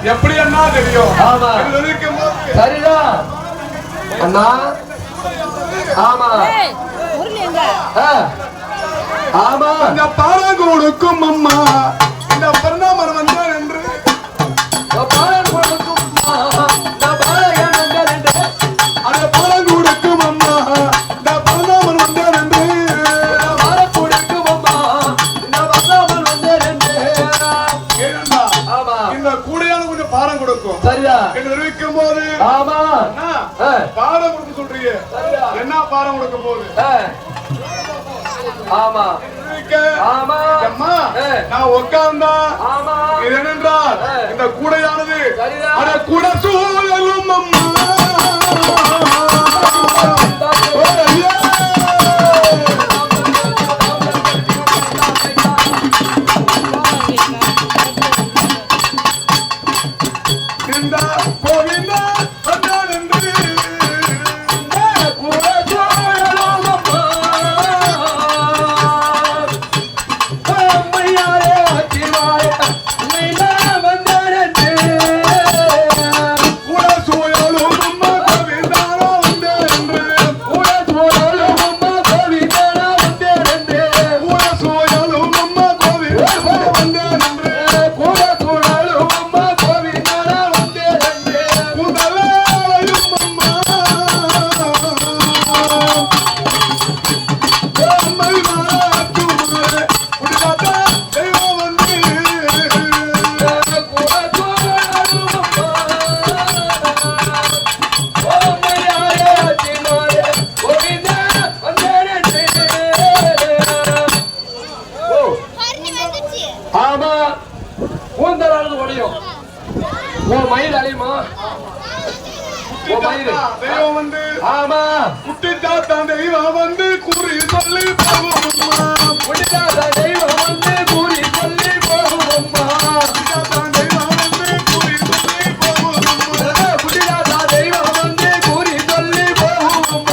எப்படி அண்ணா தெரியும்? ஆமா சரிதான் அண்ணா. ஆமா ஆமா இந்த பாடம் கொடுக்கும் அம்மா இந்த பரணாமர் வந்தார் என்று பாடம் கொடுக்கும் அந்த பாடம் கொடுக்கும் அம்மா இந்த பரணாமர் வந்தார் என்று பாடம் கொடுக்கும் அம்மா இந்த பரணாமர் வந்தார் என்று. ஏனண்டா இந்த கூடையான கொஞ்சம் பாடம் கொடுக்கும் சரியா என்று தெரிவிக்கும் போது ஆமா பாடம் கொடுக்க சொல்றீங்க. என்ன பாடம் கொடுக்க போகுது? ஆமா ஆமா அம்மா நான் உட்கார்ந்தா இது என்னென்றால் இந்த கூடையானது அட கூட சூழலும் அம்மா குட்டி தாத்தா தெய்வம் வந்து கூறி சொல்லி போகும். குட்டி தாத்தா தெய்வம் வந்து கூறி சொல்லி போகும். குட்டி தாத்தா தெய்வம் வந்து கூறி சொல்லி போகும்.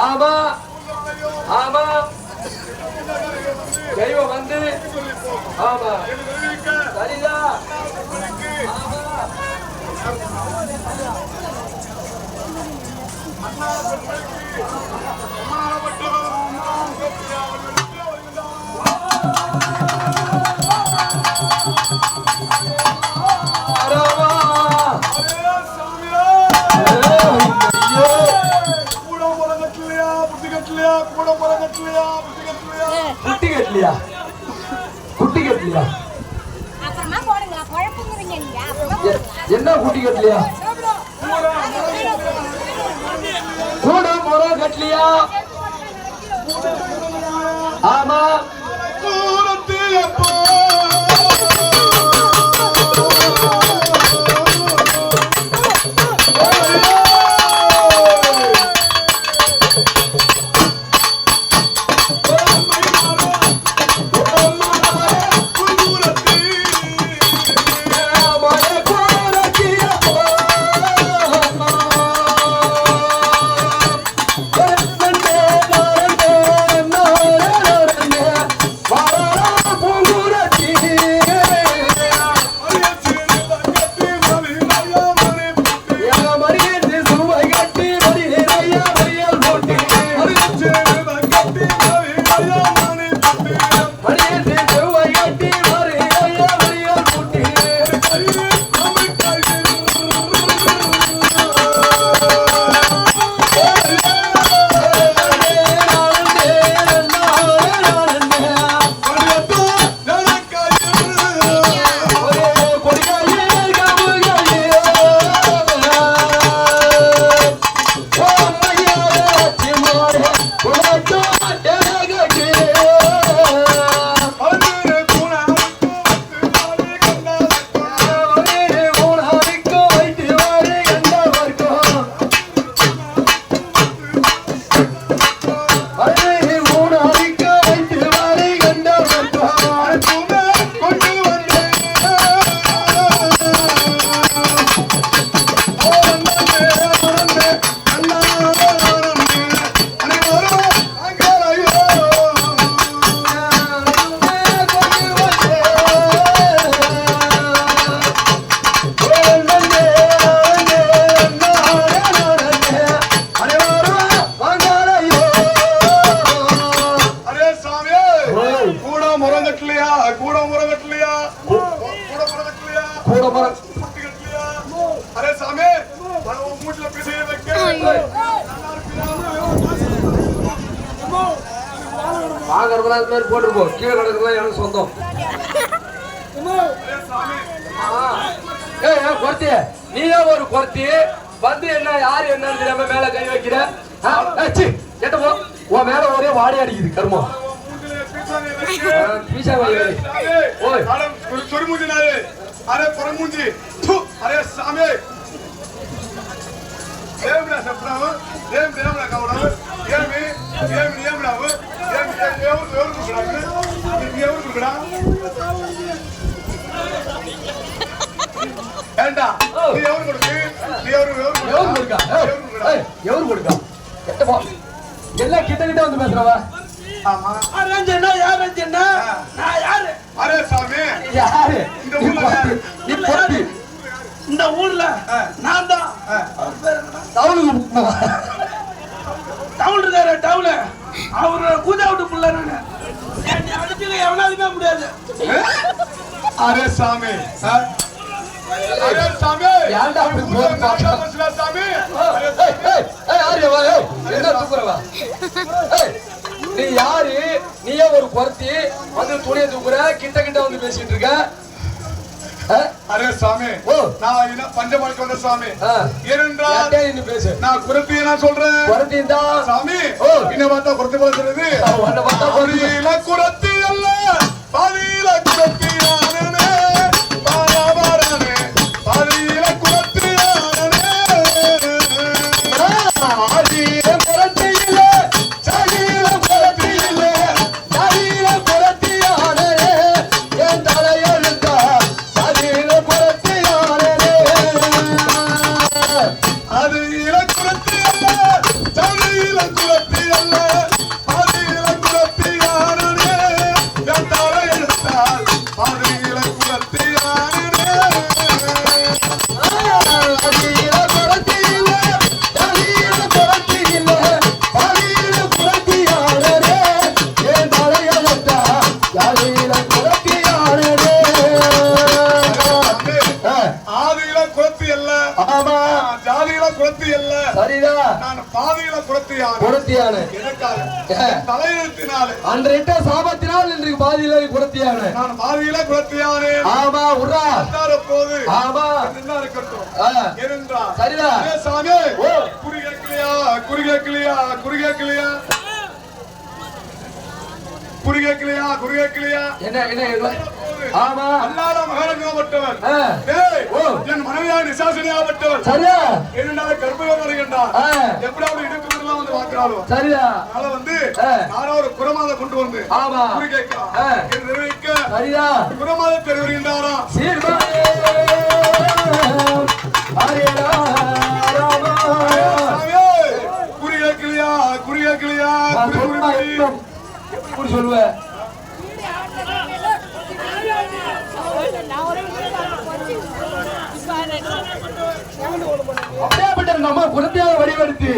ஆமா ஆமா தெய்வம் வந்து ஆமா சரிதா என்ன குட்டி கட்டலையா கூட முறை கட்டலையா? ஆமா Punggur போட மரம் அரே சாமி மூட்டில பிசைய வைக்க வாங்கறதுலாம் இந்த மாதிரி போட்டுருப்போம் கீழே கிடக்குறதுலாம் எனக்கு சொந்தம் குறத்தி நீயே ஒரு குறத்தி வந்து என்ன யாரு என்னன்னு தெரியாம மேல கை வைக்கிற கேட்ட போ உன் மேல ஒரே வாடி அடிக்குது கருமம் பீசா ஓய் சொருமுஞ்சி நாயே அரே புறமுஞ்சி அரே சாமி ஏம்டா சப்ராவு ஏம்டா கவடாவு ஏம்டாவு எவரு குடுக்குறா ஏண்டா நீ எவரு கொடுக்கு நீ எவரு கொடுக்கா கேட்ட போ எல்லாம் கிட்ட கிட்ட வந்து பேசுறவா ஆமா அரஞ்சனா யாரஞ்சனா நான் யாரு அரே சாமி யாரு இந்த ஊர்ல நீ போடி இந்த ஊர்ல நான் தான் டவுல் இருக்காரு டவுல் அவரு கூஜா விட்டு புள்ள நானு என்னை அடிச்சுக்க எவனாலுமே முடியாது அரே சாமி அரே சாமி ஏன்டா அப்படி போய் பாத்தா சாமி என்ன தூக்குறவா நீ யாரு நீயே ஒரு குறத்தி வந்து துணியை தூக்குற கிட்ட கிட்ட வந்து பேசிட்டு இருக்க அரே சாமி நான் என்ன பஞ்சமாளிக்கு வந்த சாமி ஏனென்றால் நீ பேசு நான் குறத்தியை நான் சொல்றேன் குறத்தி தான் சாமி என்ன பார்த்தா குறத்தி போல சொல்லுது உன்னை பார்த்தா பாதியில குறத்தி அல்ல பாதியில குறத்தி ஆனனே பாராபாரனே பாதியில குறத்தி ஆனனே ஆதியில குறத்தி இல்ல சாதியில குறத்தி இல்ல சாதியில குறத்தி ஆனனே என் தலையெழுத்தா சாதியில குறத்தி ஆனனே அது இலக்குறத்தி அல்ல சாதியில குறத்தி அல்ல பாதியில குறத்தி ஆனனே என் தலையெழுத்தா பாதியில குறத்தி ஆனனே ஆதியில குறத்தி இல்ல சாதியில குறத்தி இல்ல பாதியில குறத்தி ஆனனே என் தலையெழுத்தா சாதியில குறத்தி ஆனனே ஆதியில குறத்தி அல்ல ஆமா ஜாதியில குறத்தி அல்ல சரிதான் நான் பாதியில குறத்தி ஆனேன் குறத்தியான எனக்காக தலையெழுத்தினாலே அன்றைட்ட சாபத்தினால் இன்றைக்கு பாதியில குறத்தியான நான் பாதியில குறத்தி ஆனேன் ஆமா உர்ரா போது ஆமா என்ன இருக்கட்டும் ஆ, ஏனென்றா சரிதான் ஏ சாமி குறி கேட்கலையா குறி கேட்கலையா குறி கேட்கலையா குறி கேட்கலையா குறி கேட்கலையா என்ன என்ன இது? ஆமா அல்லாத மகாராஜாவட்டவன் ஆ, டேய் ஓ. என் மனைவியா நிசாசனியாவட்டவன் சரியா என்னடா கர்ப்பகம் வருகின்றான் ஆ, எப்படியாவது இடுக்குறதுலாம் வந்து வாக்குறாளோ சரியா அதனால வந்து ஆ. யாரோ ஒரு குரமாத கொண்டு வந்து ஆமா குறி கேட்கிறான் ஆ. என்று நிர்வகிக்க சரியா குரமாத தெரிவிக்கின்றாரா சீர்காழி ஹரே ராமா சாமி குறி கேட்கலையா குறி கேட்கலையா நான் குறி சொன்னா குறி இன்னும் எப்படி சொல்லுவேன் அப்படியேப்பட்ட நம்ம குழந்தையாக வடிவெடுத்து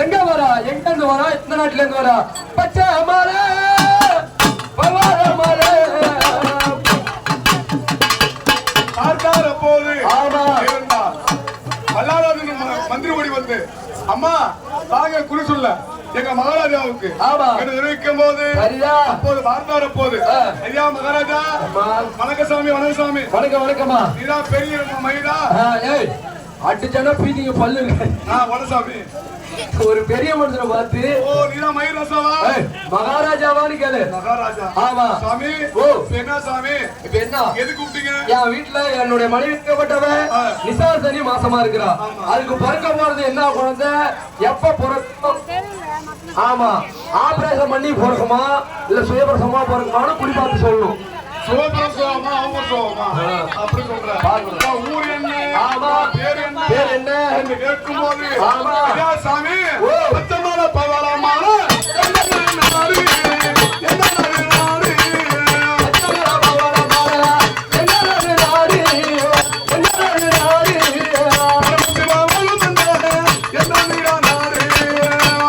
எங்க வரா எங்க இருந்து வரா எந்த நாட்டுல இருந்து வரா பச்சை மலை பவார மலை பார்த்தார் அப்போது ஆமா. இருந்தார் மல்லாராஜன் மந்திரி ஓடி வந்து அம்மா தாங்க குறி சொல்ல எங்க மகாராஜாவுக்கு ஆமா. என்று தெரிவிக்கும் போது சரியா அப்போது பார்த்தார் அப்போது ஆ. ஐயா மகாராஜா அம்மா. வணக்கசாமி வணக்கசாமி வணக்கம் வணக்கம்மா நீதான் பெரிய மயிலா ஏய் அடிச்சானா பீதிங்க பல்லு இருக்கு. வணசாமி ஒரு பெரிய மனுஷனை பார்த்து ஓ நீதான் மயில் ரசாவா ஏய், மகாராஜாவான்னு கேளு மகாராஜா ஆமா சாமி ஓ. இப்ப என்ன சாமி இப்ப என்ன எது கூப்பிட்டீங்க என் வீட்டுல என்னுடைய மனைவி இருக்கப்பட்டவன் ஆ. நிசாசனி மாசமா இருக்கிறா ஆமா. அதுக்கு பிறக்க போறது என்ன குழந்தை எப்ப பிறக்கும் ஆமா ஆபரேஷன் பண்ணி பிறக்குமா இல்ல சுயபிரசமா பிறக்குமான்னு குடி பார்த்து சொல்லணும் சிவபிரசவமா அவங்க சோகமா ஆ. அப்படி சொல்றேன் பாருங்க. ஊர் என்ன ஆமா. பேர் என்ன பேர் என்ன என்று கேட்கும் போது ஆமா. ஐயா சாமி ஓ. பச்சைமல பவளமான என்ன நாடு என்ன நாடு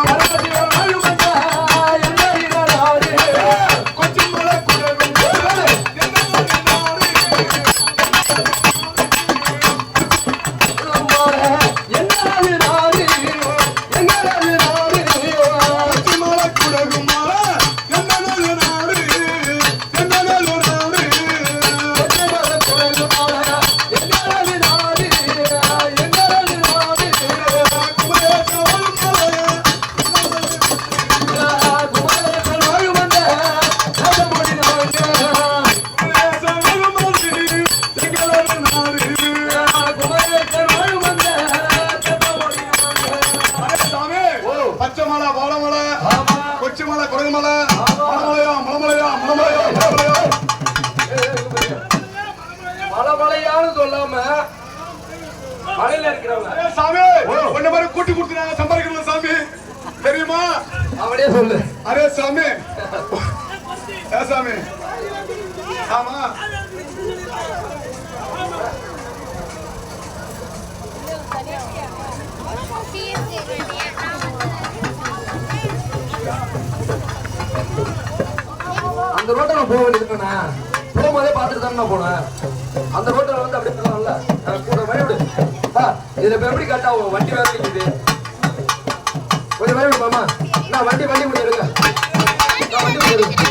பரமசிவம் வந்த என்ன நீரா நாடு கொச்சிமல குரலும் என்ன நாடு மலையான்னு சொல்லாம மலையில இருக்கிறவங்க அரே சாமி உன்ன மாதிரி கூட்டி கொடுத்துறாங்க சம்பாதிக்கணும் சாமி தெரியுமா அவனே சொல்லு. அரே சாமி ஏ சாமி ஆமா அந்த ரோட்ல போக வேண்டியதுண்ணா போகும்போதே பார்த்துட்டு தானே போனேன். அந்த ரோட்ல வந்து அப்படி போகலாம்ல கூட வழி விடு. இதுல இப்ப எப்படி கட்டா வண்டி வேற நிக்குது. கொஞ்சம் வழி விடு மாமா. நான் வண்டி கொஞ்சம் எடுங்க. நான் வண்டி கொஞ்சம் எடுங்க.